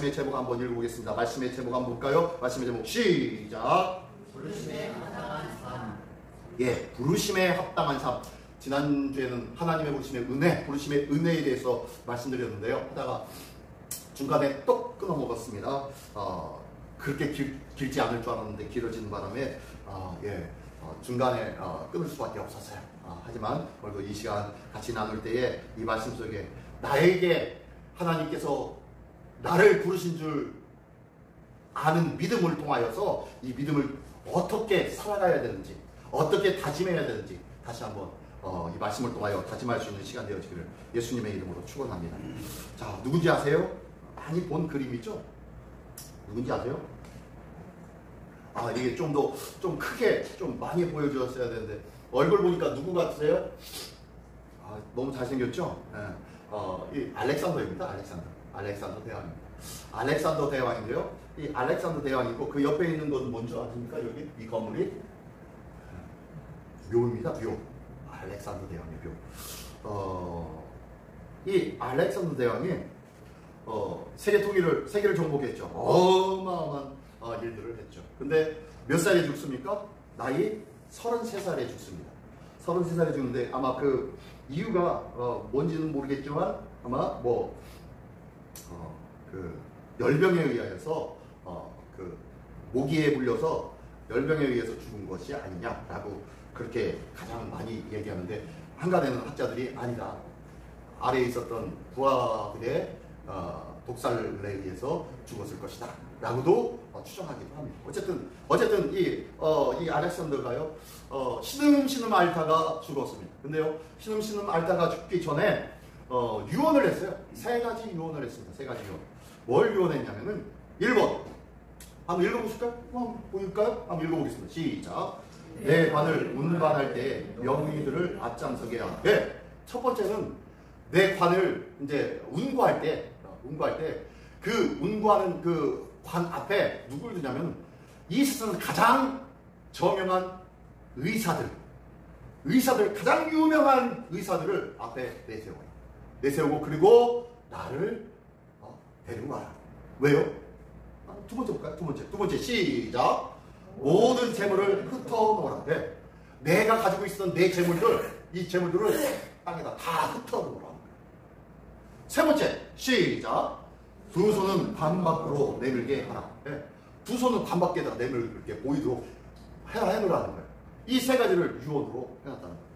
말씀의 제목 한번 읽어보겠습니다. 말씀의 제목 한번 볼까요? 말씀의 제목 시작. 부르심에 합당한 삶. 예, 부르심에 합당한 삶. 지난주에는 하나님의 부르심의 은혜, 부르심의 은혜에 대해서 말씀드렸는데요. 하다가 중간에 또 끊어먹었습니다. 그렇게 길지 않을 줄 알았는데 길어지는 바람에 중간에 끊을 수밖에 없었어요. 하지만 오늘도 이 시간 같이 나눌 때에 이 말씀 속에 나에게 하나님께서 나를 부르신 줄 아는 믿음을 통하여서 이 믿음을 어떻게 살아가야 되는지, 어떻게 다짐해야 되는지 다시 한번 이 말씀을 통하여 다짐할 수 있는 시간 되어지기를 예수님의 이름으로 축원합니다. 자, 누군지 아세요? 많이 본 그림이죠? 누군지 아세요? 이게 좀 크게 좀 많이 보여주었어야 되는데 얼굴 보니까 누구 같으세요? 너무 잘생겼죠? 이 알렉산더입니다. 알렉산더 대왕입니다. 알렉산더 대왕인데요. 이 알렉산더 대왕이고 그 옆에 있는 건 뭔지 아십니까? 여기 이 건물이 묘입니다. 묘. 알렉산더 대왕의 묘. 이 알렉산더 대왕이 세계를 정복했죠. 어마어마한 일들을 했죠. 근데 몇 살에 죽습니까? 나이 33살에 죽습니다. 33살에 죽는데 아마 그 이유가 뭔지는 모르겠지만 아마 그 열병에 의하여서 그 모기에 물려서 열병에 의해서 죽은 것이 아니냐라고 그렇게 가장 많이 얘기하는데 한간에는 학자들이 아니다. 아래에 있었던 부하들의 독살에 의해서 죽었을 것이다 라고도 추정하기도 합니다. 어쨌든 이 알렉산더가요 신음 앓다가 죽었습니다. 근데요 신음 앓다가 죽기 전에 유언을 했어요. 세 가지 유언을 했습니다. 세 가지 유언. 뭘 유언했냐면은 1번 한번 읽어보실까요? 한번 보일까요? 한번 읽어보겠습니다. 시작. 내 관을 운반할 때 명의들을 앞장서게 하라. 네. 첫 번째는 내 관을 이제 운구할 때 그 운구하는 그 관 앞에 누굴 두냐면 이 세상 가장 저명한 의사들 가장 유명한 의사들을 앞에 내세우고 그리고 나를 데리고 가라. 왜요? 두 번째 볼까요? 두 번째 시작. 모든 재물을 흩어놓으라. 네. 내가 가지고 있었던 내 이 재물들을 땅에다 다 흩어놓으라. 세 번째 시작. 두 손은 관 밖으로 내밀게 하라. 네. 두 손은 관 밖에다 내밀게 보이도록 해놓으라는 거예요. 이 세 가지를 유언으로 해놨다는 거예요.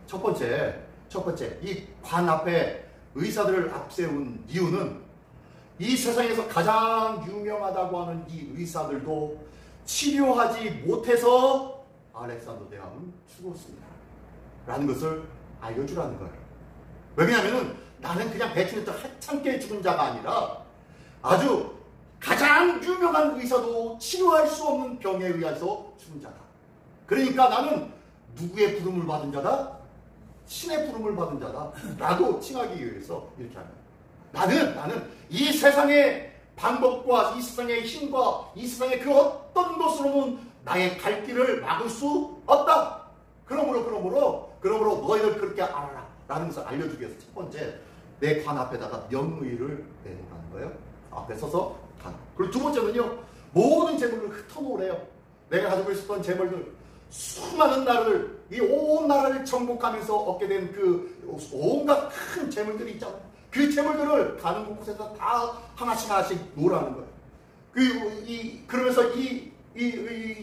첫 번째 이 관 앞에 의사들을 앞세운 이유는 이 세상에서 가장 유명하다고 하는 이 의사들도 치료하지 못해서 알렉산더 대왕은 죽었습니다 라는 것을 알려주라는 거예요. 왜냐하면 나는 그냥 대충 하찮게 죽은 자가 아니라 아주 가장 유명한 의사도 치료할 수 없는 병에 의해서 죽은 자다. 그러니까 나는 누구의 부름을 받은 자다? 신의 부름을 받은 자다 라고 칭하기 위해서 이렇게 합니다. 나는 이 세상의 방법과 이 세상의 힘과 이 세상의 그 어떤 것으로는 나의 갈 길을 막을 수 없다. 그러므로 너희들 그렇게 알아라 라는 것을 알려주기 위해서 첫 번째 내 관 앞에다가 명의를 내놓으라는 거예요. 앞에 서서 관. 그리고 두 번째는요 모든 재물을 흩어놓으래요. 내가 가지고 있었던 재물들 수많은 나라를 이 온 나라를 정복하면서 얻게 된 그 온갖 큰 재물들이 있잖아요. 그 재물들을 가는 곳곳에서 다 하나씩 놓으라는 거예요. 그러면서 이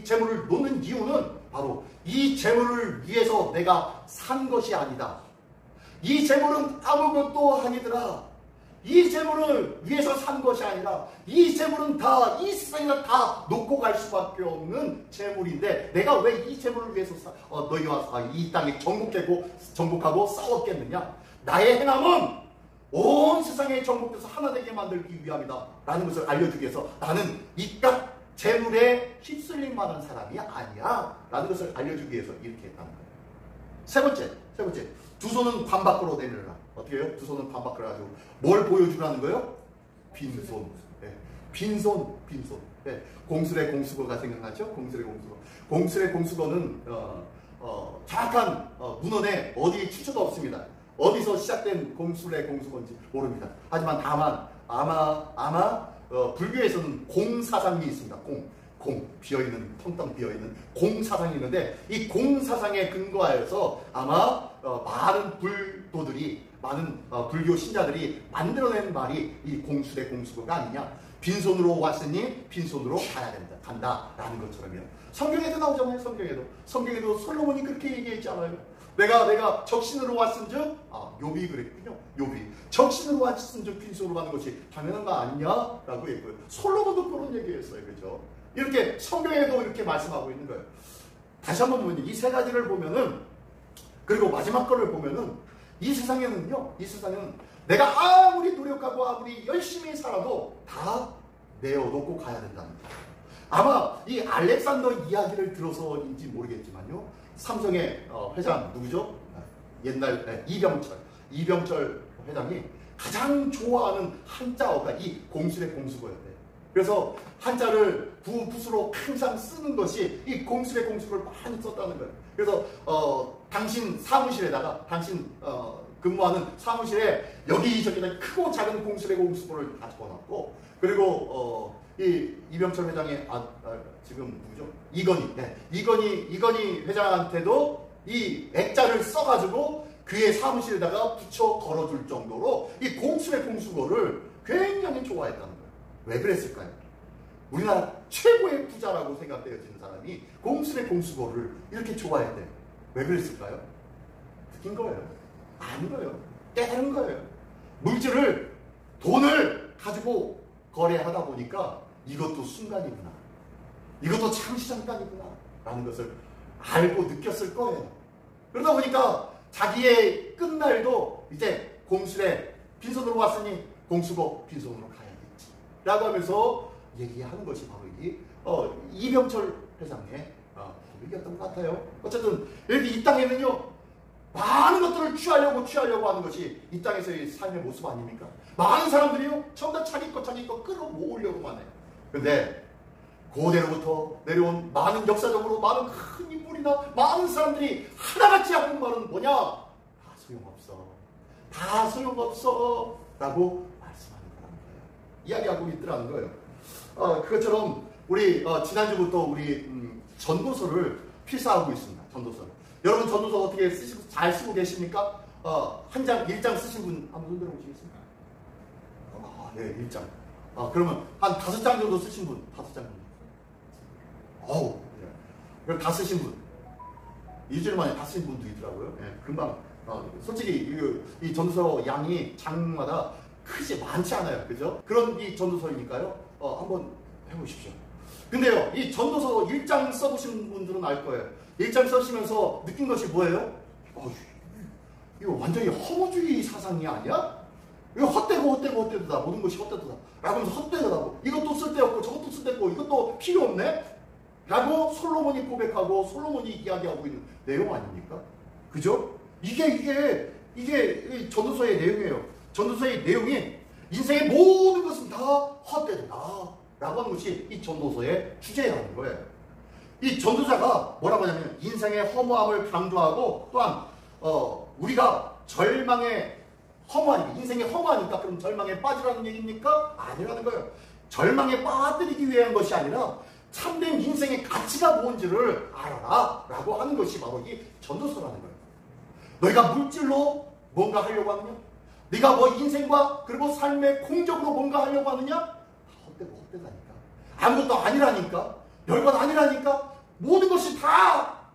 재물을 놓는 이유는 바로 이 재물을 위해서 내가 산 것이 아니다. 이 재물은 아무것도 아니더라. 이 재물을 위해서 산 것이 아니라 이 재물은 다 이 세상에서 다 놓고 갈 수밖에 없는 재물인데 내가 왜 이 재물을 위해서 너희와 이 땅에 정복하고 싸웠겠느냐. 나의 행함은 온 세상에 정복돼서 하나 되게 만들기 위함이다 라는 것을 알려주기 위해서 나는 이깟 재물에 휩쓸릴 만한 사람이 아니야 라는 것을 알려주기 위해서 이렇게 했다는 거예요. 세 번째 두 손은 관 밖으로 내밀어라. 어떻게 해요? 두 손은 관 밖으로 가지고 뭘 보여주라는 거예요? 빈손. 네. 빈손. 네. 공술의 공수거가 생각나죠? 공술의 공수거는 정확한 문헌에 어디 출처도 없습니다. 어디서 시작된 공술의 공수건지 모릅니다. 하지만 다만 아마 불교에서는 공사상이 있습니다. 공 비어있는, 텅텅 비어있는 공사상이 있는데, 이 공사상에 근거하여서 아마 많은 불도들이, 많은 불교 신자들이 만들어낸 말이 이 공수대 공수거가 아니냐. 빈손으로 왔으니 빈손으로 간다라는 것처럼요. 성경에도 나오잖아요. 성경에도 솔로몬이 그렇게 얘기했잖아요. 내가 적신으로 왔은즉, 욥이 그랬군요. 욥이 적신으로 왔은즉 빈손으로 가는 것이 당연한 거 아니냐라고 했고요. 솔로몬도 그런 얘기했어요. 그죠? 이렇게 성경에도 이렇게 말씀하고 있는 거예요. 다시 한번 보면 이 세 가지를 보면은, 그리고 마지막 거를 보면은, 이 세상에는 내가 아무리 노력하고 아무리 열심히 살아도 다 내어놓고 가야 된다는 거예요. 아마 이 알렉산더 이야기를 들어서인지 모르겠지만요, 삼성의 회장 누구죠? 옛날 이병철 회장이 가장 좋아하는 한자어가 이 공수의 공수거였대요. 그래서 한자를 붓으로 항상 쓰는 것이 이 공수의 공수를 많이 썼다는 거예요. 그래서 당신 사무실에다가, 당신 근무하는 사무실에 여기저기 크고 작은 공수의 공수를 다 적어놨고, 그리고 이 이병철 회장의 지금 누구죠? 이건희 회장한테도 이 액자를 써가지고 그의 사무실에다가 붙여 걸어줄 정도로 이 공수의 공수거를 굉장히 좋아했다는 거예요. 왜 그랬을까요? 우리나라 최고의 부자라고 생각되어지는 사람이 공수의 공수거를 이렇게 좋아했대요. 왜 그랬을까요? 느낀 거예요. 아닌 거예요. 깨달은 거예요. 물질을, 돈을 가지고 거래하다 보니까 이것도 순간이구나, 이것도 잠시 잠깐이구나 라는 것을 알고 느꼈을 거예요. 그러다 보니까 자기의 끝날도 이제 공수에 빈손으로 왔으니 공수고 빈손으로 가야겠지 라고 하면서 얘기하는 것이 바로 이 이병철 회장의 얘기였던 것 같아요. 어쨌든 이렇게 이 땅에는요, 많은 것들을 취하려고 하는 것이 이 땅에서의 삶의 모습 아닙니까? 많은 사람들이요, 전부 다 자기 거 끌어모으려고만 해요. 근데 고대로부터 내려온 많은, 역사적으로 많은 큰 인물이나 많은 사람들이 하나같이 하는 말은 뭐냐? 다 소용없어 라고 말씀하는 거라는 거예요. 이야기하고 있더라는 거예요. 그것처럼 우리 지난주부터 우리 전도서를 필사하고 있습니다. 전도서를. 여러분 전도서 어떻게 잘 쓰고 계십니까? 한 장, 1장 쓰신 분 한번 손들어 보시겠습니까? 네, 1장. 그러면 한 5장 정도 쓰신 분, 5장 정도. 그럼 다 쓰신 분. 2주일 만에 다 쓰신 분도 있더라고요. 네, 금방. 솔직히 이 전도서 양이 장마다 크지 많지 않아요. 그죠? 그런 이 전도서이니까요. 한번 해보십시오. 근데요, 이 전도서 1장 써보신 분들은 알 거예요. 1장 써시면서 느낀 것이 뭐예요? 이거 완전히 허무주의 사상이 아니야? 이거 헛되고다. 모든 것이 헛되다. 라고 하면서 헛되다고. 이것도 쓸데없고 저것도 쓸데없고 이것도 필요 없네? 라고 솔로몬이 고백하고 솔로몬이 이야기하고 있는 내용 아닙니까? 그죠? 이게 전도서의 내용이에요. 전도서의 내용이 인생의 모든 것은 다 헛되다 라고 하는 것이 이 전도서의 주제라는 거예요. 이 전도자가 뭐라고 하냐면 인생의 허무함을 강조하고, 또한 우리가 절망의 허무하니까, 인생이 허무하니까 그럼 절망에 빠지라는 얘기입니까? 아니라는 거예요. 절망에 빠뜨리기 위한 것이 아니라 참된 인생의 가치가 뭔지를 알아라 라고 하는 것이 바로 이 전도서라는 거예요. 너희가 물질로 뭔가 하려고 하느냐? 네가 뭐 인생과 그리고 삶의 공적으로 뭔가 하려고 하느냐? 다 헛되다니까. 아무것도 아니라니까. 별것 아니라니까. 모든 것이 다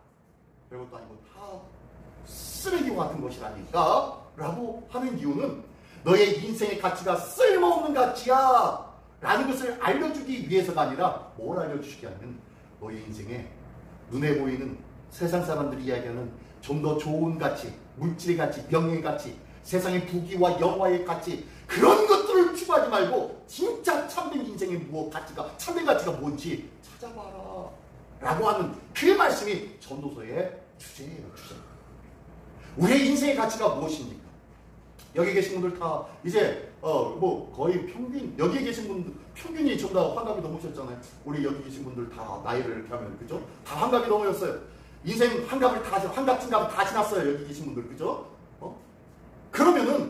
별것도 아니고 다 쓰레기와 같은 것이라니까 라고 하는 이유는 너의 인생의 가치가 쓸모없는 가치야 라는 것을 알려주기 위해서가 아니라 뭘 알려주시게 하면 너의 인생에 눈에 보이는 세상 사람들이 이야기하는 좀 더 좋은 가치, 물질의 가치, 명예의 가치, 세상의 부귀와 영화의 가치, 그런 것들을 추구하지 말고 진짜 참된 인생의 참된 가치가 뭔지 찾아봐라 라고 하는 그 말씀이 전도서의 주제예요. 주제. 우리의 인생의 가치가 무엇입니까? 여기 계신 분들 다 이제 거의 평균, 여기 계신 분들 평균이 전부 다 환갑이 넘으셨잖아요. 우리 여기 계신 분들 다 나이를 이렇게 하면, 그죠? 다 환갑이 넘으셨어요. 인생 환갑 증갑을 다 지났어요. 여기 계신 분들, 그죠? 그러면은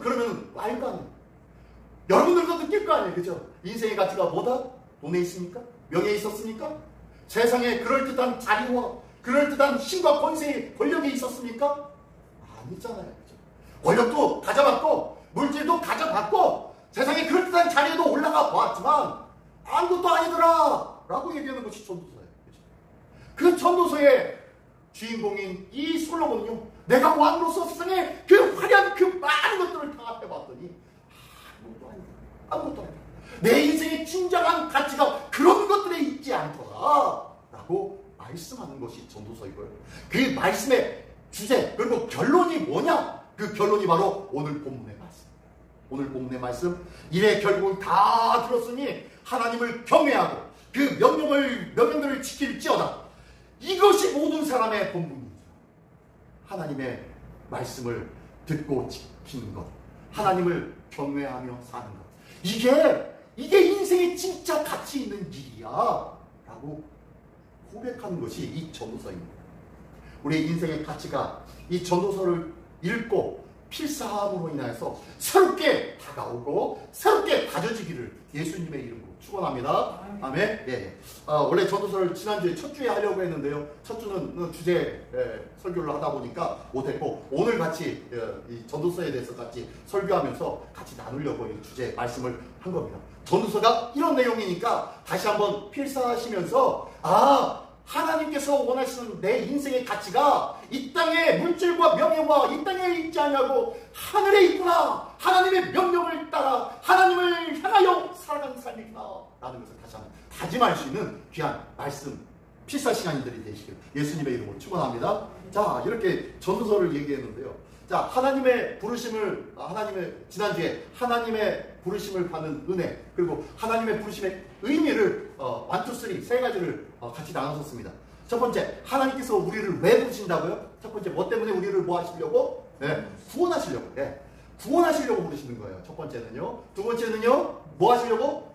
말도 안 돼. 여러분들도 느낄 거 아니에요, 그죠? 인생의 가치가 뭐다? 돈에 있습니까? 명예에 있었습니까? 세상에 그럴듯한 자리와 그럴듯한 힘과 권세의 권력이 있었습니까? 아니잖아요, 그죠? 권력도 가져봤고 물질도 가져봤고 세상에 그럴듯한 자리에도 올라가 보았지만 아무것도 아니더라 라고 얘기하는 것이 전도서예요, 그죠? 그 전도서의 주인공인 이 솔로몬은요, 내가 왕으로서 세상에 그 화려한 그 많은 것들을 다 해봤더니 아무것도 아니다. 아무것도 아니다. 내 인생의 진정한 가치가 그런 것들에 있지 않더라 라고 말씀하는 것이 전도서이고요. 그 말씀의 주제 그리고 결론이 뭐냐? 그 결론이 바로 오늘 본문의 말씀. 오늘 본문의 말씀. 이래 결국은 다 들었으니 하나님을 경외하고 그 명령들을 지킬지어다. 이것이 모든 사람의 본분입니다. 하나님의 말씀을 듣고 지키는 것, 하나님을 경외하며 사는 것, 이게 인생의 진짜 가치 있는 일이야 라고 고백하는 것이 이 전도서입니다. 우리의 인생의 가치가 이 전도서를 읽고 필사함으로 인하여서 새롭게 다가오고 새롭게 다져지기를 예수님의 이름으로 축원합니다. 아멘. 예. 원래 전도서를 지난주에 첫 주에 하려고 했는데요. 첫 주는 주제 설교를 하다 보니까 못했고 오늘 같이 이 전도서에 대해서 같이 설교하면서 같이 나누려고 이 주제 말씀을 한 겁니다. 전도서가 이런 내용이니까 다시 한번 필사하시면서 하나님께서 원하시는 내 인생의 가치가 이 땅의 물질과 명예와 이 땅에 있지 않냐고 하늘에 있구나. 하나님의 명령을 따라 하나님을 향하여 살아가는 삶이구나 라는 것을 다시 한번 다짐할 수 있는 귀한 말씀 필사 시간들이 되시길 예수님의 이름으로 축원합니다. 자, 이렇게 전도서를 얘기했는데요. 자, 하나님의 부르심을 지난주에 하나님의 부르심을 받는 은혜 그리고 하나님의 부르심의 의미를 1, 2, 3 세 가지를 같이 나눴었습니다. 첫 번째, 하나님께서 우리를 왜 부르신다고요? 첫 번째, 뭐 때문에 우리를 뭐 하시려고? 네, 구원하시려고. 네, 구원하시려고 부르시는 거예요. 첫 번째는요. 두 번째는요, 뭐 하시려고?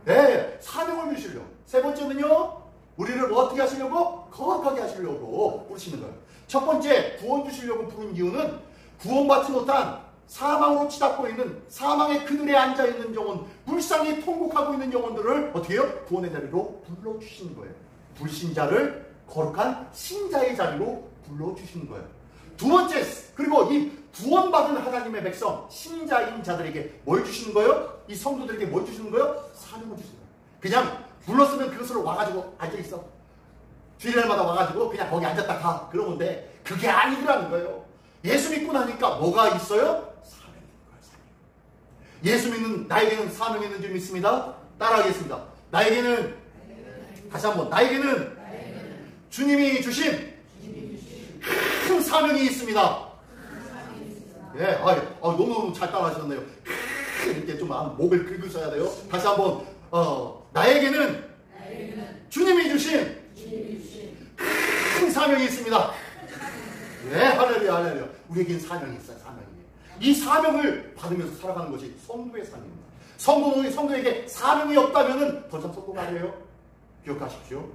네, 사명을 주시려고. 세 번째는요, 우리를 뭐 어떻게 하시려고? 거룩하게 하시려고 부르시는 거예요. 첫 번째, 구원 주시려고 부른 이유는 구원받지 못한 사망으로 치닫고 있는 사망의 그늘에 앉아있는 영혼, 불쌍히 통곡하고 있는 영혼들을 어떻게 해요? 구원의 자리로 불러주시는 거예요. 불신자를 거룩한 신자의 자리로 불러주시는 거예요. 두 번째, 그리고 이 구원받은 하나님의 백성, 신자인 자들에게 뭘 주시는 거예요? 이 성도들에게 뭘 주시는 거예요? 사명을 주시는 거예요. 그냥 불렀으면 그것으로 와가지고 앉아있어. 주일날마다 와가지고 그냥 거기 앉았다 가. 그러면 돼. 그게 아니더라는 거예요. 예수 믿고 나니까 뭐가 있어요? 사명이 있는 거예요. 사명. 예수 믿는 나에게는 사명이 있는 줄 믿습니다. 따라하겠습니다. 나에게는 다시 한번 나에게는 주님이 주신 큰 사명이 있습니다. 예, 너무 잘 따라하셨네요. 이렇게 좀 목을 긁으셔야 돼요. 다시 한번 나에게는 주님이 주신 큰 사명이 있습니다. 네, 할렐루야, 할렐루야. 우리에겐 사명이 있어요, 사명이. 이 사명을 받으면서 살아가는 것이 성도의 삶입니다. 성도에게 사명이 없다면 더 이상 성도가 아니에요. 기억하십시오.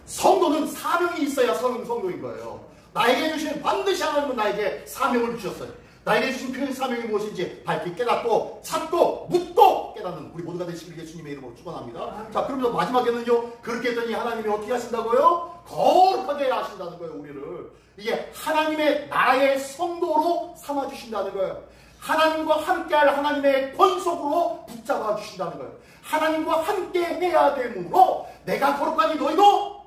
성도는 사명이 있어야 성도인 거예요. 나에게 주신 반드시 하나님은 나에게 사명을 주셨어요. 나에게 주신 그 사명이 무엇인지 밝히 깨닫고 찾고 묻고 깨닫는 우리 모두가 되시길 예수님의 이름으로 축원합니다. 자, 그러면서 마지막에는요, 그렇게 했더니 하나님이 어떻게 하신다고요? 거룩하게 하신다는 거예요. 우리를 이게 하나님의 나라의 성도로 삼아주신다는 거예요. 하나님과 함께할 하나님의 권속으로 붙잡아 주신다는 거예요. 하나님과 함께 해야 되므로 내가 거룩하니 너희도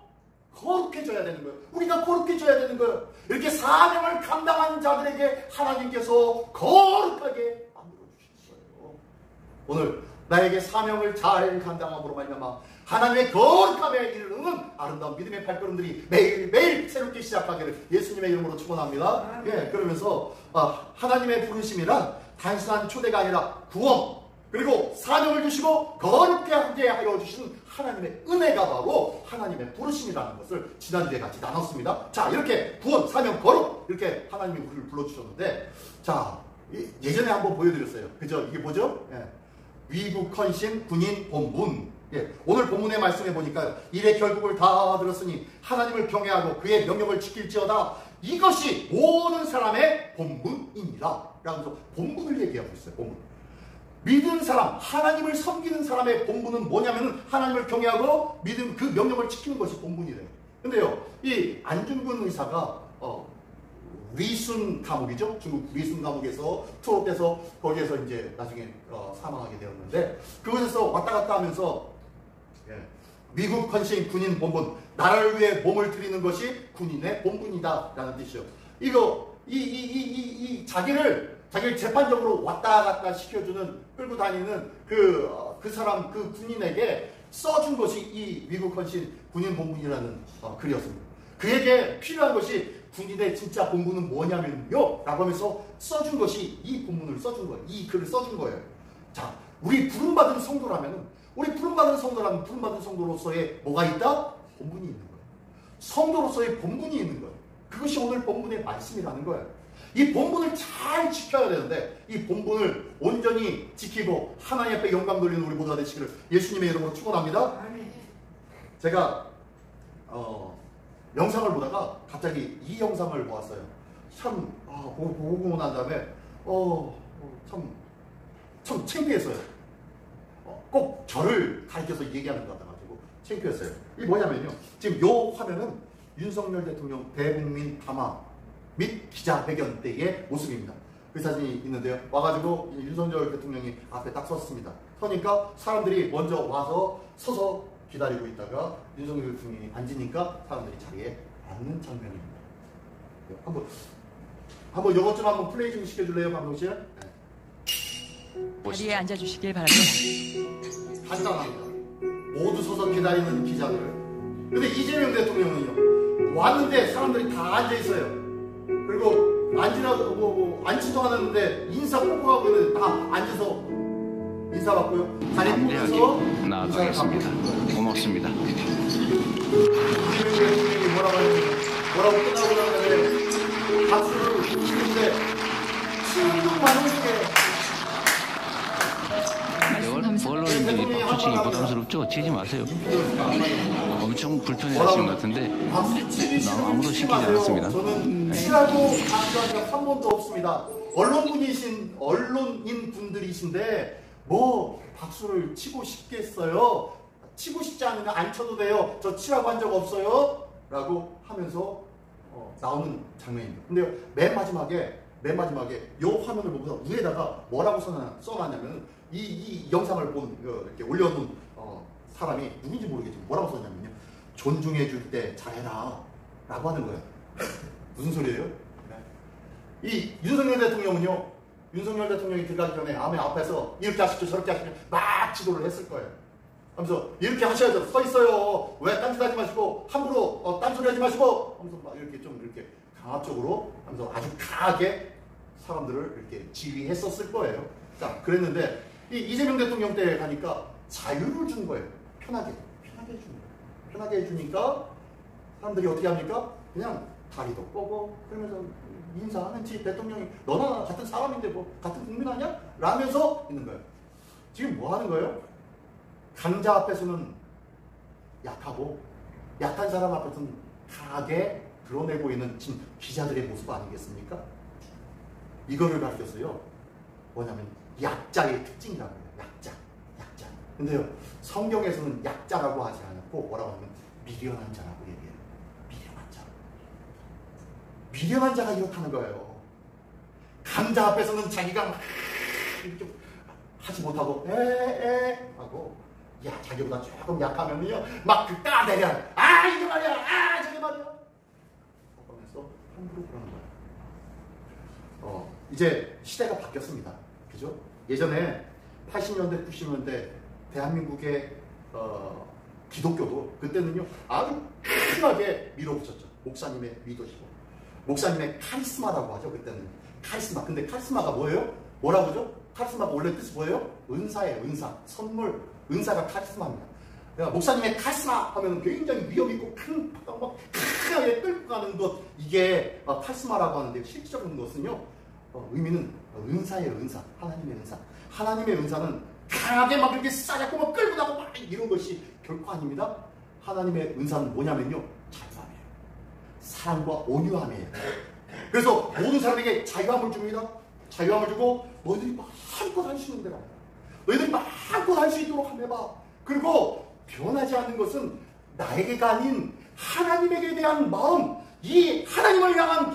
거룩해져야 되는 거예요. 우리가 거룩해져야 되는 거예요. 이렇게 사명을 감당한 자들에게 하나님께서 거룩하게 만들어 주셨어요. 오늘 나에게 사명을 잘 감당함으로 말미암아 하나님의 거룩함에 이르는 아름다운 믿음의 발걸음들이 매일매일 새롭게 시작하기를 예수님의 이름으로 축원합니다. 예, 그러면서 하나님의 부르심이란 단순한 초대가 아니라 구원 그리고 사명을 주시고 거룩게 하게 하여 주시는 하나님의 은혜가 바로 하나님의 부르심이라는 것을 지난주에 같이 나눴습니다. 자, 이렇게 구원, 사명, 거룩 이렇게 하나님이 우리를 불러주셨는데, 자, 예전에 한번 보여드렸어요. 그죠? 이게 뭐죠? 예. 위국헌신 군인 본문. 예. 오늘 본문의 말씀해 보니까 이래 결국을 다 들었으니 하나님을 경외하고 그의 명령을 지킬지어다. 이것이 모든 사람의 본분이니라. 라면서 본분을 얘기하고 있어요. 본분. 믿은 사람, 하나님을 섬기는 사람의 본분은 뭐냐면은 하나님을 경외하고 믿음 그 명령을 지키는 것이 본분이래요. 근데요, 이 안중근 의사가 위순 감옥이죠. 중국 위순 감옥에서 투옥돼서 거기에서 이제 나중에 사망하게 되었는데, 그곳에서 왔다 갔다 하면서 미국 헌신 군인 본분, 나라를 위해 몸을 드리는 것이 군인의 본분이다라는 뜻이요. 자기를 재판적으로 왔다 갔다 시켜주는, 끌고 다니는 그 사람, 그 군인에게 써준 것이 이 미국 헌신 군인 본분이라는 글이었습니다. 그에게 필요한 것이 군인의 진짜 본분은 뭐냐면요 라고 하면서 써준 것이 이 본문을 써준 거예요. 이 글을 써준 거예요. 자, 우리 부름받은 성도라면 부름받은 성도로서의 뭐가 있다? 본분이 있는 거예요. 성도로서의 본분이 있는 거예요. 그것이 오늘 본문의 말씀이라는 거예요. 이 본분을 잘 지켜야 되는데, 이 본분을 온전히 지키고 하나님 앞에 영광 돌리는 우리 모두가 되시기를 예수님의 이름으로 축원합니다. 제가 영상을 보다가 갑자기 이 영상을 보았어요. 참 보고 난 다음에 참 창피했어요. 꼭 저를 가리켜서 얘기하는 것 같아가지고 창피했어요. 이게 뭐냐면요, 지금 요 화면은 윤석열 대통령 대국민 담화 및 기자회견 때의 모습입니다. 그 사진이 있는데요, 와가지고 윤석열 대통령이 앞에 딱 섰습니다. 서니까 사람들이 먼저 와서 서서 기다리고 있다가 윤석열 대통령이 앉으니까 사람들이 자리에 앉는 장면입니다. 한번 이것 좀 한번 플레이 좀 시켜줄래요, 감독씨? 네. 자리에 앉아주시길 바랍니다. 간단합니다. 모두 서서 기다리는 기자들. 근데 이재명 대통령은요, 왔는데 사람들이 다 앉아있어요. 그리고 앉으라고 앉지도 않았는데 인사 뽀뽀하고 있는데 다 앉아서 인사받고요. 다리 뻗어서 나아가겠습니다. 고맙습니다. 이재명 뭐라고 끝나고 나면 박수를 치는데 16만 원씩에 언론인들이 박수치기 부담스럽죠? 치지 마세요. 엄청 불편해하시는 것 같은데 아무도 시키지 않았습니다. 저는 치라고 박수한 적 한 번도 없습니다. 언론인 분들이신데 뭐 박수를 치고 싶겠어요? 치고 싶지 않으면 안 쳐도 돼요. 저 치라고 한 적 없어요? 라고 하면서 나오는 장면입니다. 근데 맨 마지막에 이 화면을 보고서 위에다가 뭐라고 써놨냐면 이 영상을 이렇게 올려놓은 사람이 누군지 모르겠지만 뭐라고 썼냐면요, 존중해 줄 때 잘해라 라고 하는 거예요. 무슨 소리예요? 이 윤석열 대통령이 들어가기 전에 앞에서 이렇게 하십시오 저렇게 하십시오 막 지도를 했을 거예요. 하면서 이렇게 하셔야죠. 서 있어요. 왜 딴짓 하지 마시고 함부로 딴소리 하지 마시고 하면서 막 이렇게 강압적으로 하면서 아주 강하게 사람들을 이렇게 지휘했었을 거예요. 자, 그랬는데 이재명 대통령 때 가니까 자유를 준 거예요. 편하게 해주는 거예요. 편하게 해주니까 사람들이 어떻게 합니까? 그냥 다리도 뻗고 그러면서 인사하는 대통령이 너나 같은 사람인데 뭐 같은 국민 아니야? 라면서 있는 거예요. 지금 뭐 하는 거예요? 강자 앞에서는 약하고 약한 사람 앞에서는 강하게 드러내고 있는 지금 기자들의 모습 아니겠습니까? 이거를 가르쳤어요. 뭐냐면 약자의 특징이라고 해요. 약자. 근데요, 성경에서는 약자라고 하지 않고 뭐라고 하냐면 미련한 자라고 얘기해요. 미련한 자가 이렇다는 거예요. 강자 앞에서는 자기가 막 이렇게 하지 못하고 하고, 야, 자기보다 조금 약하면요 막 까대려. 이게 말이야. 저게 말이야. 하면서 함부로 그러는 거예요. 이제 시대가 바뀌었습니다. 그죠? 예전에 80년대 90년대 대한민국의 기독교도 그때는요 아주 튼튼하게 밀어붙였죠. 목사님의 리더십, 목사님의 카리스마라고 하죠. 그때는 카리스마. 근데 카리스마가 뭐예요? 뭐라고 하죠? 카리스마가 원래 뜻이 뭐예요? 은사예요. 은사, 선물. 은사가 카리스마입니다. 그러니까 목사님의 카리스마 하면 굉장히 위험 있고 크게 끌고 가는 것, 이게 카리스마라고 하는데, 실질적인 것은요 의미는 은사예요. 은사. 하나님의 은사. 하나님의 은사는 강하게 막 이렇게 싸잡고 막 끌고 나고 막 이런 것이 결코 아닙니다. 하나님의 은사는 뭐냐면요, 자유함이에요. 사랑과 온유함이에요. 그래서 모든 사람에게 자유함을 줍니다. 자유함을 주고 너희들이 마음껏 할 수 있는 대로 너희들이 마음껏 할 수 있도록 한번 해봐. 그리고 변하지 않는 것은 나에게가 아닌 하나님에게 대한 마음, 이 하나님을 향한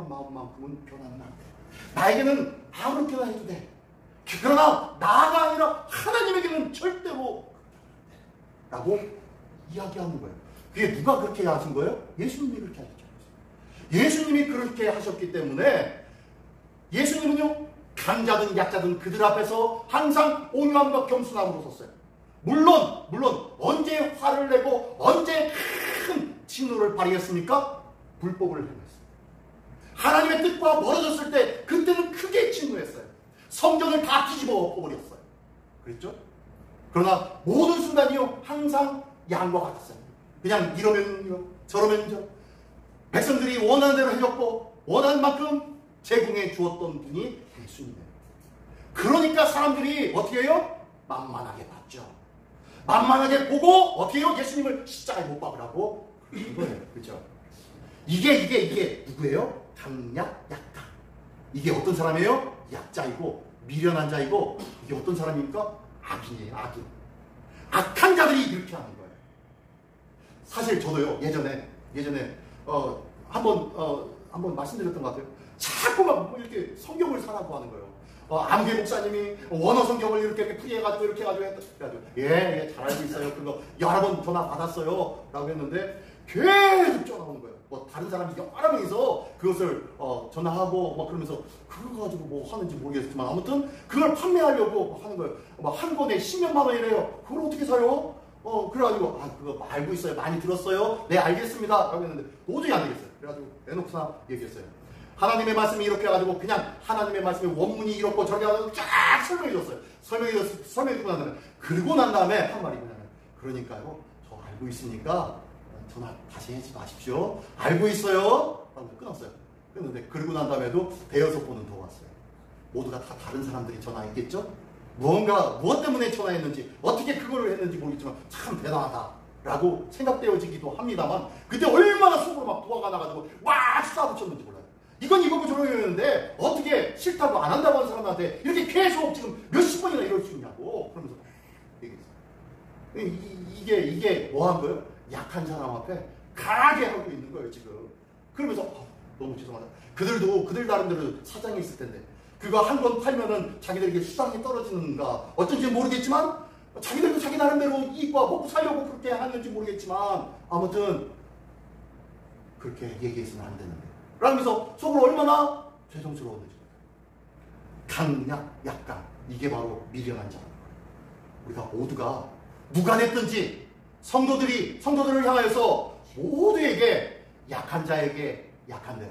마음만큼은 변하면 안 돼. 나에게는 아무렇게나 해도 돼. 그러나 나가 아니라 하나님에게는 절대로 라고 이야기하는 거예요. 그게 누가 그렇게 하신 거예요? 예수님이 그렇게 하셨죠. 예수님이 그렇게 하셨기 때문에 예수님은요, 강자든 약자든 그들 앞에서 항상 온유함과 겸손함으로 섰어요. 물론 언제 화를 내고 언제 큰 진노를 발휘했습니까? 불법을 행했어요. 하나님의 뜻과 멀어졌을 때 그때는 크게 진노했어요. 성경을 다 뒤집어 엎어버렸어요. 그랬죠? 그러나 모든 순간이요 항상 양과 같았어요. 그냥 이러면요 저러면요 백성들이 원하는 대로 해줬고 원하는 만큼 제공해 주었던 분이 예수님이에요. 그러니까 사람들이 어떻게 해요? 만만하게 봤죠. 만만하게 보고 어떻게 해요? 예수님을 십자가에 못 박으라고 그런 거예요. 그렇죠? 이게 누구예요? 강약, 약자. 이게 어떤 사람이에요? 약자이고 미련한 자이고, 이게 어떤 사람입니까? 악인이에요. 악인. 악한 자들이 이렇게 하는 거예요. 사실 저도요 예전에 한번 말씀드렸던 것 같아요. 자꾸만 이렇게 성경을 사라고 하는 거예요. 암계 목사님이 원어 성경을 이렇게 풀이해가지고 이렇게 해가지고 예, 잘 알고 있어요. 그거 여러 번 전화 받았어요. 라고 했는데 계속 전화오는 거예요. 뭐 다른 사람이 여러 명이서 그것을 전화하고 막 그러면서 그거 가지고 뭐 하는지 모르겠지만 아무튼 그걸 판매하려고 하는 거예요. 막 한 권에 10몇만 원이래요. 그걸 어떻게 사요? 그래가지고 그거 알고 있어요. 많이 들었어요. 네, 알겠습니다. 라고 했는데 도저히 안 되겠어요. 그래가지고 내놓고서 얘기했어요. 하나님의 말씀이 이렇게 해가지고 그냥 하나님의 말씀의 원문이 이렇고 저렇게 해가지고 쫙 설명해줬어요. 설명해주고 난 다음에 그리고 난 다음에 한 말이 뭐냐면 그러니까요 저 알고 있으니까 전화 다시 하지 마십시오. 알고 있어요. 라고 끊었어요. 끊었는데 그리고 난 다음에도 대여섯 번은 더 왔어요. 모두가 다 다른 사람들이 전화했겠죠? 무엇 때문에 전화했는지 어떻게 그걸 했는지 모르겠지만 참 대단하다라고 생각되어지기도 합니다만 그때 얼마나 속으로 막 도화가 나가지고 와 쏴붙였는지 몰라요. 이건 이거고 저러고 했는데 어떻게 싫다고 안 한다고 하는 사람한테 이렇게 계속 지금 몇십 번이나 이럴 수 있냐고 그러면서 얘기했어요. 이게 뭐 한 거예요? 약한 사람 앞에 강하게 하고 있는 거예요 지금. 그러면서 너무 죄송하다. 그들 나름대로 사장이 있을 텐데 그거 한 권 팔면은 자기들에게 수당이 떨어지는가 어쩐지 모르겠지만 자기들도 자기 나름대로 이익과 먹고 살려고 그렇게 하는지 모르겠지만 아무튼 그렇게 얘기해서는 안 되는데 그러면서 속으로 얼마나 죄송스러웠는지. 강약, 약간 이게 바로 미련한 자라는 거예요. 우리가 모두가 누가 됐든지 성도들을 향해서 모두에게 약한 자에게 약한 대로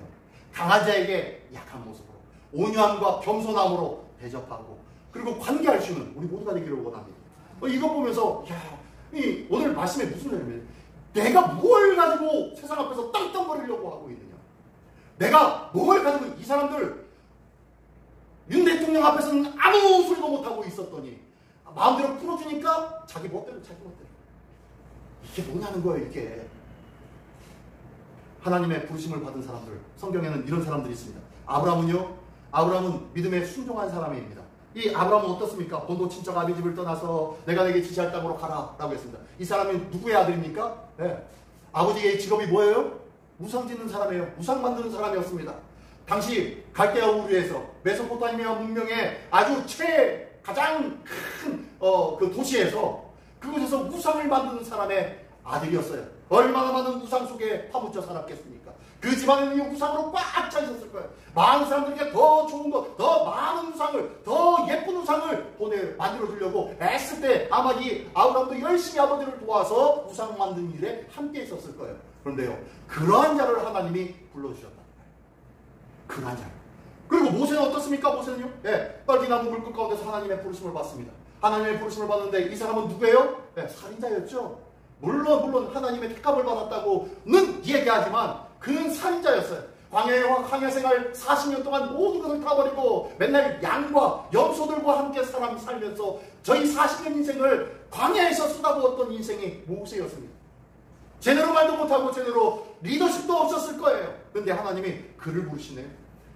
강한 자에게 약한 모습으로 온유함과 겸손함으로 대접하고 그리고 관계할 수 있는 우리 모두가 되기를 원합니다. 이거 보면서 오늘 말씀에 무슨 말이냐면 내가 뭘 가지고 세상 앞에서 땅땅거리려고 하고 있느냐. 내가 뭘 가지고 이 사람들 윤 대통령 앞에서는 아무 소리도 못하고 있었더니 마음대로 풀어주니까 자기 멋대로 이게 뭐냐는 거예요. 이게 하나님의 부르심을 받은 사람들 성경에는 이런 사람들이 있습니다. 아브라함은 믿음에 순종한 사람입니다. 이 아브라함은 어떻습니까? 본도 친척 아비 집을 떠나서 내가 내게 지시할 땅으로 가라 라고 했습니다. 이 사람이 누구의 아들입니까? 네. 아버지의 직업이 뭐예요? 우상 짓는 사람이에요. 우상 만드는 사람이었습니다. 당시 갈대아 우르에서 메소포타미아 문명의 아주 가장 큰 그 도시에서 그곳에서 우상을 만드는 사람의 아들이었어요. 얼마나 많은 우상 속에 파묻혀 살았겠습니까? 그 집안에는 우상으로 꽉 차 있었을 거예요. 많은 사람들에게 더 좋은 것, 더 많은 우상을, 더 예쁜 우상을 만들어주려고 애쓸 때 아마 이 아브라함도 열심히 아버지를 도와서 우상 만드는 일에 함께 있었을 거예요. 그런데요, 그러한 자를 하나님이 불러주셨다. 그러한 자. 그리고 모세는 어떻습니까? 모세는요, 빨기나무 물끝 가운데서 하나님의 부르심을 받습니다. 하나님의 부르심을 받는데 이 사람은 누구예요? 살인자였죠. 물론 하나님의 택함을 받았다고는 얘기하지만 그는 살인자였어요. 광야 생활 40년 동안 모든 것을 다 버리고 맨날 양과 염소들과 함께 사람 살면서 저희 40년 인생을 광야에서 쏟아부었던 인생이 모세였습니다. 제대로 말도 못하고 제대로 리더십도 없었을 거예요. 그런데 하나님이 그를 부르시네.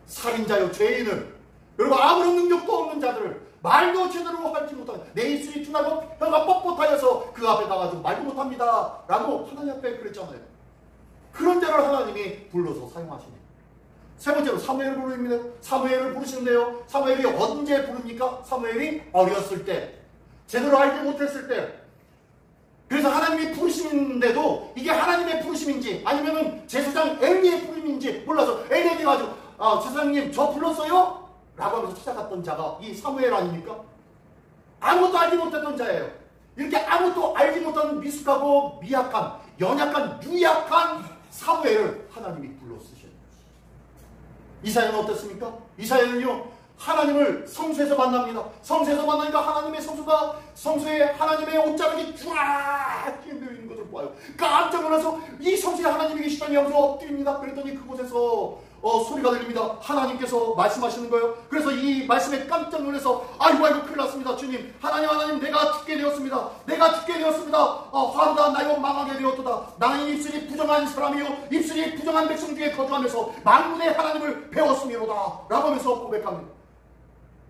살인자요 죄인을 그리고 아무런 능력도 없는 자들을, 말도 제대로 하지 못하는, 내 입술이 둔하고 혀가 뻣뻣하여서 그 앞에 가가지고 말도 못합니다 라고 하나님 앞에 그랬잖아요. 그런 자를 하나님이 불러서 사용하시니. 세 번째로 사무엘을 부릅니다. 사무엘을 부르시는데요, 사무엘이 언제 부릅니까? 사무엘이 어렸을 때, 제대로 알지 못했을 때. 그래서 하나님이 부르시는데도 이게 하나님의 부르심인지 아니면은 제사장 엘리의 부르심인지 몰라서 엘리에게 가지고 제사장님 저 불렀어요? 라고 하면서 찾아갔던 자가 이 사무엘 아닙니까? 아무것도 알지 못했던 자예요. 이렇게 아무것도 알지 못하는 미숙하고 미약한, 연약한, 유약한 사무엘을 하나님이 불러 쓰셨어요. 이사야는 어땠습니까? 이사야는요, 하나님을 성소에서 만납니다. 성소에서 만나니까 하나님의 성소가, 성소에 하나님의 옷자락이 쫙 끼어져 있는 것을 보아요. 깜짝 놀라서 이 성소에 하나님이 계시다니 하면서 엎드립니다. 그랬더니 그곳에서 소리가 들립니다. 하나님께서 말씀하시는 거예요. 그래서 이 말씀에 깜짝 놀라서 아이고 큰일 났습니다. 주님, 하나님 내가 죽게 되었습니다. 화르다 나요 망하게 되었도다. 나는 입술이 부정한 사람이요 입술이 부정한 백성 중에 거주하면서 만군의 하나님을 배웠음이로다 라고 하면서 고백합니다.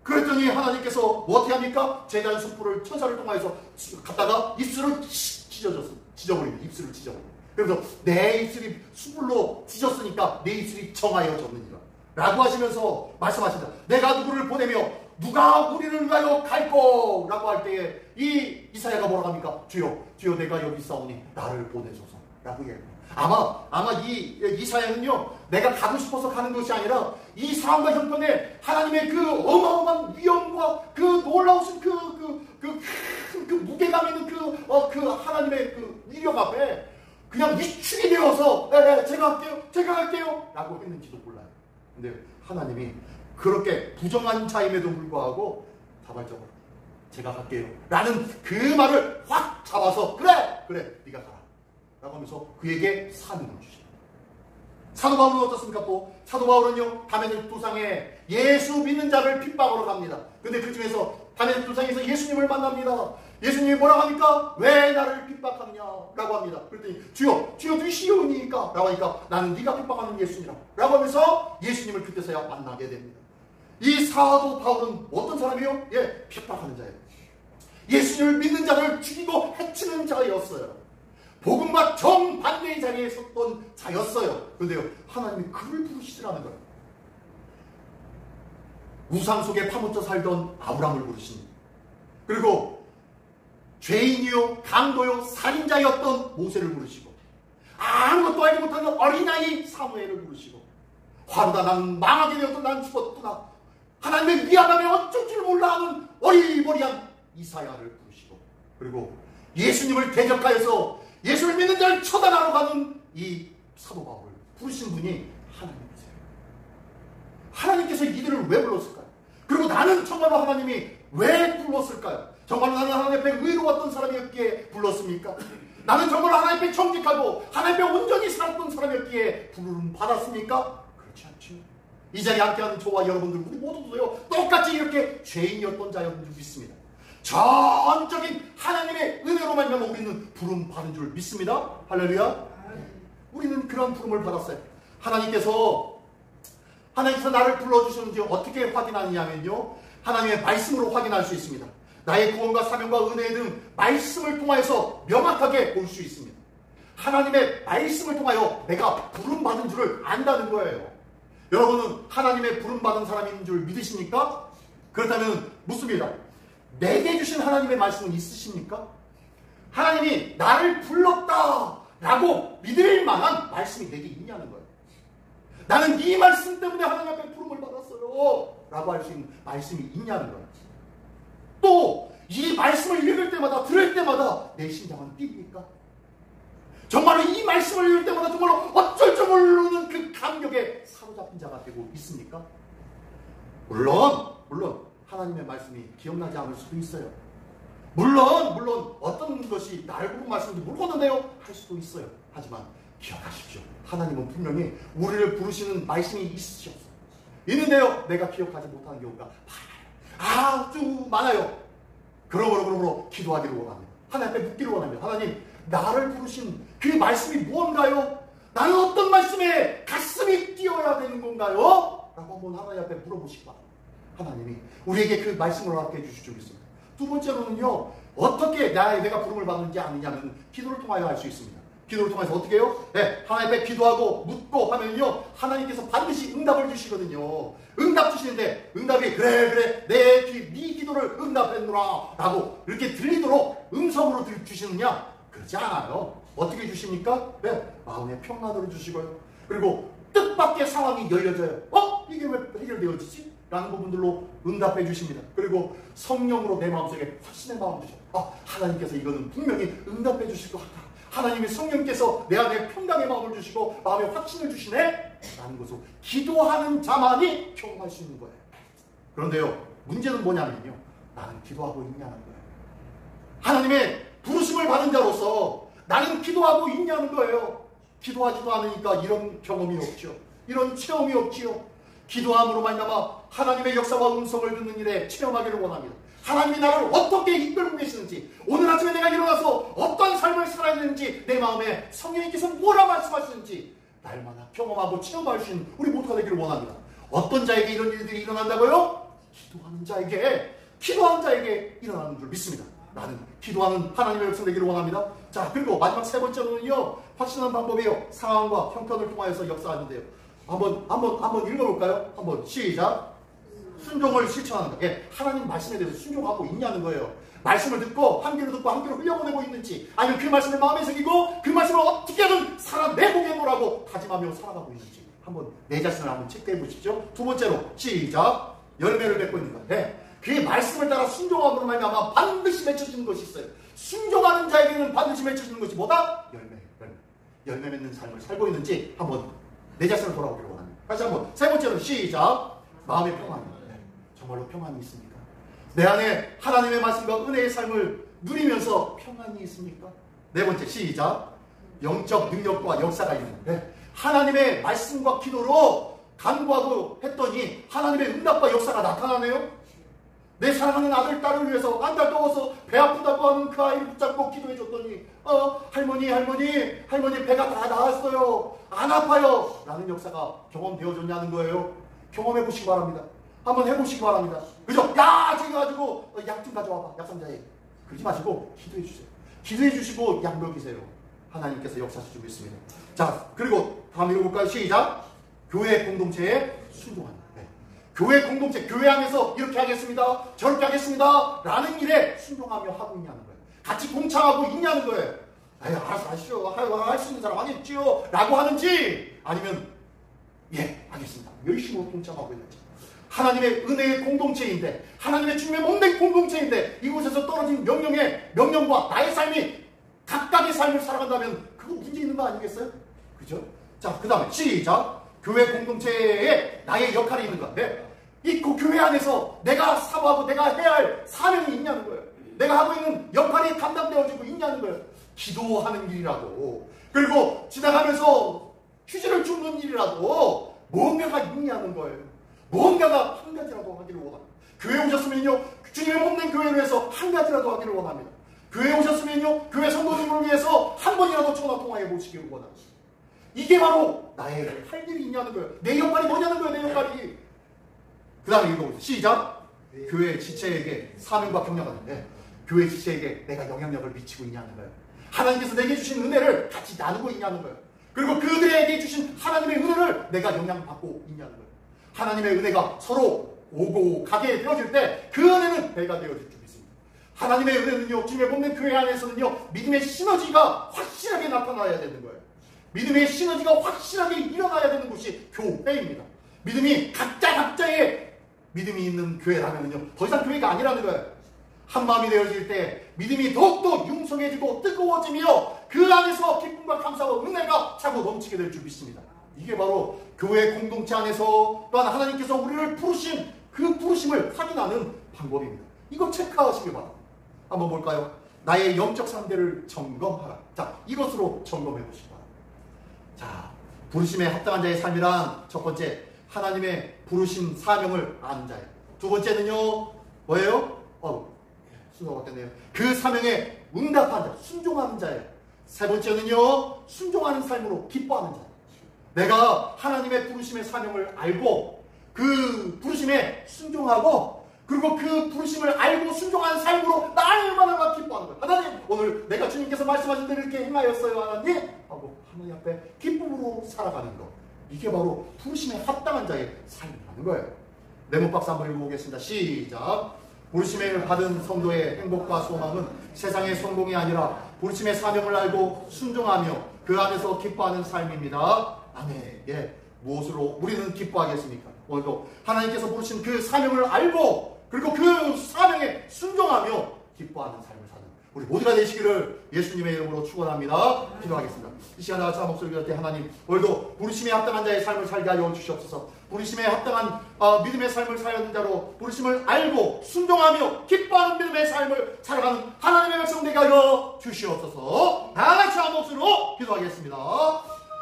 그랬더니 하나님께서 뭐 어떻게 합니까? 제단 숯불을 천사를 통하여서 갖다가 입술을 찢어버립니다. 입술을 찢어버립니다. 그래서 내 입술이 숯불로 찢었으니까 내 입술이 정하여졌느니라 라고 하시면서 말씀하신다. 내가 누구를 보내며 누가 우리를 위하여 갈꼬 라고 할 때에 이 이사야가 뭐라고 합니까? 주여 내가 여기 있사오니 나를 보내소서 라고 얘기합니다. 아마 이 이사야는요, 내가 가고 싶어서 가는 것이 아니라 이 상황과 형편에 하나님의 그 어마어마한 위엄과 그 놀라우신 그 무게감 있는 그 하나님의 그 위력 앞에 그냥 위축이 되어서 제가 갈게요 라고 했는지도 몰라요. 근데 하나님이 그렇게 부정한 자임에도 불구하고 다발적으로 제가 갈게요 라는 그 말을 확 잡아서 그래 네가 가라 라고 하면서 그에게 사명을 주십니다. 사도 바울은 어떻습니까? 또 사도 바울은요, 다메섹 도상에 예수 믿는 자를 핍박으로 갑니다. 근데 그 중에서 다메섹 도상에서 예수님을 만납니다. 예수님이 뭐라고 합니까? 왜 나를 핍박하느냐 라고 합니다. 그랬더니 주여 누시오니까 라고 하니까 나는 네가 핍박하는 예수니라 라고 하면서 예수님을 그때서야 만나게 됩니다. 이 사도 바울은 어떤 사람이요? 핍박하는 자예요. 예수님을 믿는 자를 죽이고 해치는 자였어요. 복음과 정반대의 자리에 섰던 자였어요. 그런데요, 하나님이 그를 부르시더라는 거예요. 우상 속에 파묻혀 살던 아브라함을 부르십니다. 그리고 죄인이요 강도요 살인자였던 모세를 부르시고, 아무것도 알지 못하는 어린아이 사무엘을 부르시고, 화르다 난 망하게 되었던 난 죽었구나, 하나님의 위압함에 어쩔 줄 몰라 하는 어리버리한 이사야를 부르시고, 그리고 예수님을 대적하여서 예수를 믿는 자를 처단하러 가는 이 사도 바울을 부르신 분이 하나님이세요. 하나님께서 이들을 왜 불렀을까요? 그리고 나는 정말로 하나님이 왜 불렀을까요? 정말로 나는 하나님 앞에 의로웠던 사람이었기에 불렀습니까? 나는 정말로 하나님 앞에 정직하고 하나님 앞에 온전히 살았던 사람이었기에 부르심 받았습니까? 그렇지 않죠. 이 자리에 함께하는 저와 여러분들, 우리 모두도요, 똑같이 이렇게 죄인이었던 자였는 줄 믿습니다. 전적인 하나님의 은혜로만 인하여 우리는 부름 받은 줄 믿습니다. 할렐루야. 우리는 그런 부름을 받았어요. 하나님께서 나를 불러주셨는지 어떻게 확인하느냐면요, 하나님의 말씀으로 확인할 수 있습니다. 나의 구원과 사명과 은혜 등 말씀을 통하여서 명확하게 볼 수 있습니다. 하나님의 말씀을 통하여 내가 부름 받은 줄을 안다는 거예요. 여러분은 하나님의 부름 받은 사람인 줄 믿으십니까? 그렇다면 묻습니다. 내게 주신 하나님의 말씀은 있으십니까? 하나님이 나를 불렀다라고 믿을 만한 말씀이 내게 있냐는 거예요. 나는 이 말씀 때문에 하나님 앞에 부름을 받았어요 라고 할 수 있는 말씀이 있냐는 거예요. 또 이 말씀을 읽을 때마다, 들을 때마다 내 심장은 뜁니까? 정말로 이 말씀을 읽을 때마다 정말로 어쩔 줄 모르는 그 감격에 사로잡힌 자가 되고 있습니까? 물론 하나님의 말씀이 기억나지 않을 수도 있어요. 물론 어떤 것이 나를 부른 말씀인지 모르겠는데요 할 수도 있어요. 하지만 기억하십시오. 하나님은 분명히 우리를 부르시는 말씀이 있으셨어요. 있는데요, 내가 기억하지 못하는 경우가 아주 많아요. 그러므로 기도하기를 원합니다. 하나님 앞에 묻기를 원합니다. 하나님, 나를 부르신 그 말씀이 무언가요? 나는 어떤 말씀에 가슴이 뛰어야 되는 건가요? 라고 한번 하나님 앞에 물어보시기 바랍니다. 하나님이 우리에게 그 말씀을 허락해 주실 줄 믿습니다. 두 번째로는요, 어떻게 내가 부름을 받는지 아느냐는 기도를 통하여 알 수 있습니다. 기도를 통해서 어떻게 해요? 네, 하나님 앞에 기도하고 묻고 하면요, 하나님께서 반드시 응답을 주시거든요. 응답 주시는데 응답이 그래 네 기도를 응답했노라 라고 이렇게 들리도록 음성으로 주시느냐? 그렇지 않아요. 어떻게 주십니까? 네, 마음의 평안으로 주시고요. 그리고 뜻밖의 상황이 열려져요. 이게 왜 해결되어지지? 라는 부분들로 응답해 주십니다. 그리고 성령으로 내 마음속에 확신의 마음을 주셔요. 하나님께서 이거는 분명히 응답해 주실 것 같다. 하나님의 성령께서 내 안에 평강의 마음을 주시고 마음에 확신을 주시네? 라는 것으로 기도하는 자만이 경험할 수 있는 거예요. 그런데요, 문제는 뭐냐면요, 나는 기도하고 있냐는 거예요. 하나님의 부르심을 받은 자로서 나는 기도하고 있냐는 거예요. 기도하지도 않으니까 이런 경험이 없죠. 이런 체험이 없지요. 기도함으로 말미암아 하나님의 역사와 음성을 듣는 일에 체험하기를 원합니다. 하나님이 나를 어떻게 이끌고 계시는지, 오늘 아침에 내가 일어나서 어떤 삶을 살아야 되는지, 내 마음에 성령님께서 뭐라 말씀하시는지 날마다 경험하고 체험할 수 있는 우리 모두가 되기를 원합니다. 어떤 자에게 이런 일들이 일어난다고요? 기도하는 자에게 일어나는 줄 믿습니다. 나는 기도하는 하나님의 백성 되기를 원합니다. 자, 그리고 마지막 세 번째로는요, 확신한 방법이에요. 상황과 형편을 통하여서 역사하는데요. 한번 읽어볼까요? 한번 시작. 순종을 실천하는 거예요. 하나님 말씀에 대해서 순종하고 있냐는 거예요. 말씀을 듣고 한 귀로 듣고 한 귀로 흘려보내고 있는지, 아니면 그 말씀을 마음에 새기고 그 말씀을 어떻게든 살아내보겠노라고 다짐하며 살아가고 있는지 한번 내 자신을 한번 체크해 보십시오. 두 번째로 시작. 열매를 맺고 있는 거예요. 그의 말씀을 따라 순종함으로 말미암아 반드시 맺혀지는 것이 있어요. 순종하는 자에게는 반드시 맺혀지는 것이 뭐다? 열매 맺는 삶을 살고 있는지 한번 내 자신을 돌아보기를 원합니다. 다시 한번 세 번째로 시작. 마음의 평안입니다. 정말로 평안이 있습니까? 내 안에 하나님의 말씀과 은혜의 삶을 누리면서 평안이 있습니까? 네 번째 시작. 영적 능력과 역사가 있는 하나님의 말씀과 기도로 간구하고 했더니 하나님의 응답과 역사가 나타나네요. 내 사랑하는 아들, 딸을 위해서 한 달 더워서 배 아프다고 하는 그 아이를 붙잡고 기도해 줬더니 할머니 배가 다 나았어요. 안 아파요. 라는 역사가 경험되어졌냐는 거예요. 경험해 보시기 바랍니다. 한번 해보시기 바랍니다. 그죠? 저기 가지고 약 좀 가져와봐. 약상자에. 그러지 마시고 기도해 주세요. 기도해 주시고 약 먹이세요. 하나님께서 역사하실 줄 믿습니다. 자, 그리고 다음 읽어볼까요? 시작. 교회 공동체에 순종합니다. 교회 공동체, 교회 안에서 이렇게 하겠습니다, 저렇게 하겠습니다 라는 일에 순종하며 하고 있냐는 거예요. 같이 동참하고 있냐는 거예요. 알아서 하시오, 할 수 있는 사람 하겠지요 라고 하는지, 아니면 알겠습니다, 열심히 동참하고 있는지. 하나님의 은혜의 공동체인데, 하나님의 주님의 몸된 공동체인데, 이곳에서 떨어진 명령과 나의 삶이 각각의 삶을 살아간다면 그거 문제 있는 거 아니겠어요? 그죠? 자, 그 다음에 시작. 교회 공동체에 나의 역할이 있는 것. 이 교회 안에서 내가 사모하고 내가 해야 할 사명이 있냐는 거예요. 내가 하고 있는 역할이 감당되어지고 있냐는 거예요. 기도하는 일이라도, 그리고 지나가면서 휴지를 줍는 일이라도 뭔가가 있냐는 거예요. 뭔가가 한 가지라도 하기를 원합니다. 교회 오셨으면요, 주님의 몸된 교회를 위해서 한 가지라도 하기를 원합니다. 교회 오셨으면요, 교회 성도님을 위해서 한 번이라도 전화 통화해 보시기를 원합니다. 이게 바로 나의 할 일이 있냐는 거예요. 내 역할이 뭐냐는 거예요. 내 역할이. 그 다음에 읽어보세요. 시작. 교회 지체에게 사명과 경력을 하는데, 교회 지체에게 내가 영향력을 미치고 있냐는 거예요. 하나님께서 내게 주신 은혜를 같이 나누고 있냐는 거예요. 그리고 그들에게 주신 하나님의 은혜를 내가 영향받고 있냐는 거예요. 하나님의 은혜가 서로 오고 가게 되어질 때 그 은혜는 배가 되어질 줄 믿습니다. 하나님의 은혜는요, 주님의 몸된 교회 안에서는요, 믿음의 시너지가 확실하게 나타나야 되는 거예요. 믿음의 시너지가 확실하게 일어나야 되는 곳이 교회입니다. 믿음이 각자의 믿음이 있는 교회라면요, 더 이상 교회가 아니라는 거예요. 한 마음이 되어질 때 믿음이 더욱더 융성해지고 뜨거워지며 그 안에서 기쁨과 감사와 은혜가 차고 넘치게 될 줄 믿습니다. 이게 바로 교회 공동체 안에서 또한 하나님께서 우리를 부르신 그 부르심을 확인하는 방법입니다. 이거 체크하시길 바랍니다. 한번 볼까요? 나의 영적 상태를 점검하라. 자, 이것으로 점검해 보시기 바랍니다. 자, 부르심에 합당한 자의 삶이란 첫 번째, 하나님의 부르신 사명을 아는 자예요. 두 번째는요, 뭐예요? 순서가 바뀌었네요. 그 사명에 응답한 자, 순종하는 자예요. 세 번째는요, 순종하는 삶으로 기뻐하는 자예요. 내가 하나님의 부르심의 사명을 알고 그 부르심에 순종하고 그리고 그 부르심을 알고 순종한 삶으로 날마다 기뻐하는 거예요. 하나님, 오늘 내가 주님께서 말씀하신 대로 이렇게 행하였어요, 하나님 하고 하나님 앞에 기쁨으로 살아가는 것, 이게 바로 부르심에 합당한 자의 삶이라는 거예요. 레몬박스 한번 읽어보겠습니다. 시작. 부르심을 받은 성도의 행복과 소망은 세상의 성공이 아니라 부르심의 사명을 알고 순종하며 그 안에서 기뻐하는 삶입니다. 아멘. 예. 무엇으로 우리는 기뻐하겠습니까? 오늘도 하나님께서 부르신 그 사명을 알고 그리고 그 사명에 순종하며 기뻐하는 삶을 사는 우리 모두가 되시기를 예수님의 이름으로 축원합니다. 기도하겠습니다. 이 시간 나와 목소리를 들을 때 하나님, 오늘도 부르심에 합당한 자의 삶을 살게 하여 주시옵소서. 부르심에 합당한 믿음의 삶을 사는 자로 부르심을 알고 순종하며 기뻐하는 믿음의 삶을 살아가는 하나님의 백성 되게 하여 주시옵소서. 다 같이 한 목소리로 기도하겠습니다.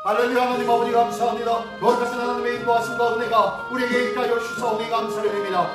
할렐루야. 하나님 아버지 감사합니다. 거룩하신 하나님의 인도하심과 은혜가 우리에게 있게 하여 주사오니 감사를 드립니다.